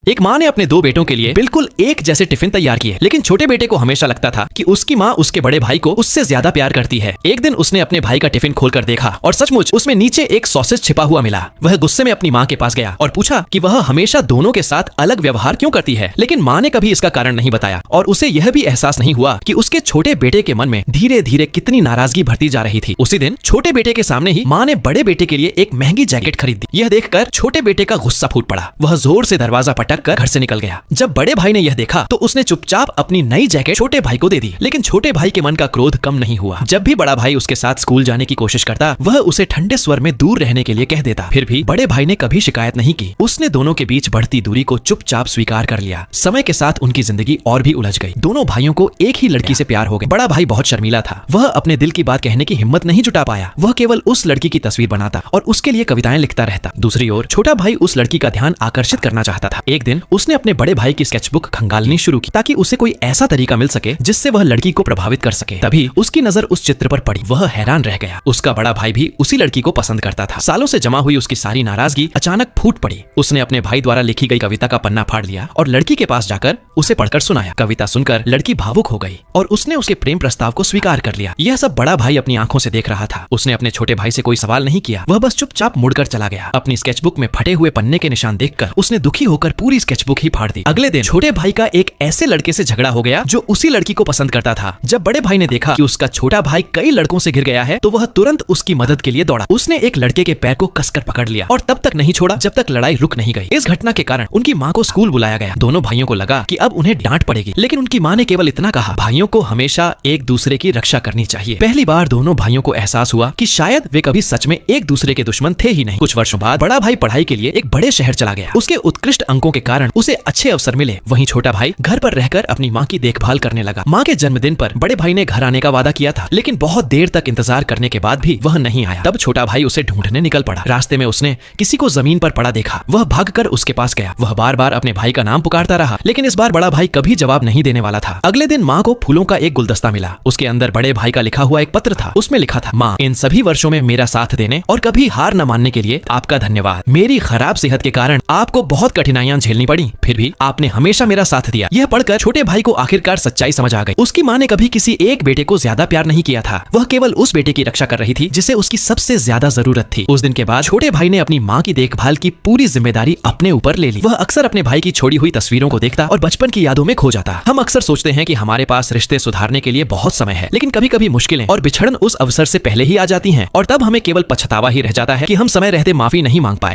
एक माँ ने अपने दो बेटों के लिए बिल्कुल एक जैसे टिफिन तैयार किए, लेकिन छोटे बेटे को हमेशा लगता था कि उसकी माँ उसके बड़े भाई को उससे ज्यादा प्यार करती है। एक दिन उसने अपने भाई का टिफिन खोलकर देखा और सचमुच उसमें नीचे एक सॉसेज छिपा हुआ मिला। वह गुस्से में अपनी माँ के पास गया और पूछा कि वह हमेशा दोनों के साथ अलग व्यवहार क्यों करती है, लेकिन माँ ने कभी इसका कारण नहीं बताया और उसे यह भी एहसास नहीं हुआ कि उसके छोटे बेटे के मन में धीरे धीरे कितनी नाराजगी बढ़ती जा रही थी। उसी दिन छोटे बेटे के सामने ही माँ ने बड़े बेटे के लिए एक महंगी जैकेट खरीद दी। यह देखकर छोटे बेटे का गुस्सा फूट पड़ा। वह जोर से दरवाजा पटक कर घर से निकल गया। जब बड़े भाई ने यह देखा तो उसने चुपचाप अपनी नई जैकेट छोटे भाई को दे दी, लेकिन छोटे भाई के मन का क्रोध कम नहीं हुआ। जब भी बड़ा भाई उसके साथ स्कूल जाने की कोशिश करता, वह उसे ठंडे स्वर में दूर रहने के लिए कह देता। फिर भी बड़े भाई ने कभी शिकायत नहीं की। उसने दोनों के बीच बढ़ती दूरी को चुपचाप स्वीकार कर लिया। समय के साथ उनकी जिंदगी और भी उलझ गई। दोनों भाइयों को एक ही लड़की से प्यार हो गया। बड़ा भाई बहुत शर्मीला था। वह अपने दिल की बात कहने की हिम्मत नहीं जुटा पाया। वह केवल उस लड़की की तस्वीर बनाता और उसके लिए कविताएं लिखता रहता। दूसरी ओर छोटा भाई उस लड़की का ध्यान आकर्षित करना चाहता था। एक दिन उसने अपने बड़े भाई की स्केचबुक खंगालनी शुरू की ताकि उसे कोई ऐसा तरीका मिल सके जिससे वह लड़की को प्रभावित कर सके। तभी उसकी नजर उस चित्र पर पड़ी। वह हैरान रह गया। उसका बड़ा भाई भी उसी लड़की को पसंद करता था। सालों से जमा हुई उसकी सारी नाराजगी अचानक फूट पड़ी। उसने अपने भाई द्वारा लिखी गई कविता का पन्ना फाड़ लिया और लड़की के पास जाकर उसे पढ़कर सुनाया। कविता सुनकर लड़की भावुक हो गई और उसने उसके प्रेम प्रस्ताव को स्वीकार कर लिया। यह सब बड़ा भाई अपनी आंखों से देख रहा था। उसने अपने छोटे भाई से कोई सवाल नहीं किया। वह बस चुपचाप मुड़कर चला गया। अपनी स्केचबुक में फटे हुए पन्ने के निशान देखकर उसने दुखी होकर पूरी स्केचबुक ही फाड़ दी। अगले दिन छोटे भाई का एक ऐसे लड़के से झगड़ा हो गया जो उसी लड़की को पसंद करता था। जब बड़े भाई ने देखा कि उसका छोटा भाई कई लड़कों से घिर गया है तो वह तुरंत उसकी मदद के लिए दौड़ा। उसने एक लड़के के पैर को कसकर पकड़ लिया और तब तक नहीं छोड़ा जब तक लड़ाई रुक नहीं गई। इस घटना के कारण उनकी माँ को स्कूल बुलाया गया। दोनों भाइयों को लगा कि अब उन्हें डांट पड़ेगी, लेकिन उनकी माँ ने केवल इतना कहा, भाइयों को हमेशा एक दूसरे की रक्षा करनी चाहिए। पहली बार दोनों भाइयों को एहसास हुआ कि शायद वे कभी सच में एक दूसरे के दुश्मन थे ही नहीं। कुछ वर्षों बाद बड़ा भाई पढ़ाई के लिए एक बड़े शहर चला गया। उसके उत्कृष्ट अंकों के कारण उसे अच्छे अवसर मिले। वहीं छोटा भाई घर पर रहकर अपनी माँ की देखभाल करने लगा। माँ के जन्मदिन पर बड़े भाई ने घर आने का वादा किया था, लेकिन बहुत देर तक इंतजार करने के बाद भी वह नहीं आया। तब छोटा भाई उसे ढूंढने निकल पड़ा। रास्ते में उसने किसी को जमीन पर पड़ा देखा। वह भागकर उसके पास गया। वह बार बार अपने भाई का नाम पुकारता रहा, लेकिन इस बार बड़ा भाई कभी जवाब नहीं देने वाला था। अगले दिन माँ को फूलों का एक गुलदस्ता मिला। उसके अंदर बड़े भाई का लिखा हुआ एक पत्र था। उसमें लिखा था, माँ, इन सभी वर्षों में मेरा साथ देने और कभी हार न मानने के लिए आपका धन्यवाद। मेरी खराब सेहत के कारण आपको बहुत कठिनाइयां झेलनी पड़ी, फिर भी आपने हमेशा मेरा साथ दिया। यह पढ़कर छोटे भाई को आखिरकार सच्चाई समझ आ गई। उसकी माँ ने कभी किसी एक बेटे को ज्यादा प्यार नहीं किया था। वह केवल उस बेटे की रक्षा कर रही थी जिसे उसकी सबसे ज्यादा जरूरत थी। उस दिन के बाद छोटे भाई ने अपनी माँ की देखभाल की पूरी जिम्मेदारी अपने ऊपर ले ली। वह अक्सर अपने भाई की छोड़ी हुई तस्वीरों को देखता और बचपन की यादों में खो जाता। हम अक्सर सोचते हैं कि हमारे पास रिश्ते सुधारने के लिए बहुत समय है, लेकिन कभी कभी मुश्किलें और बिछड़न उस अवसर से पहले ही आ जाती हैं और तब हमें केवल पछतावा ही रह जाता है कि हम समय रहते माफी नहीं मांग पाए।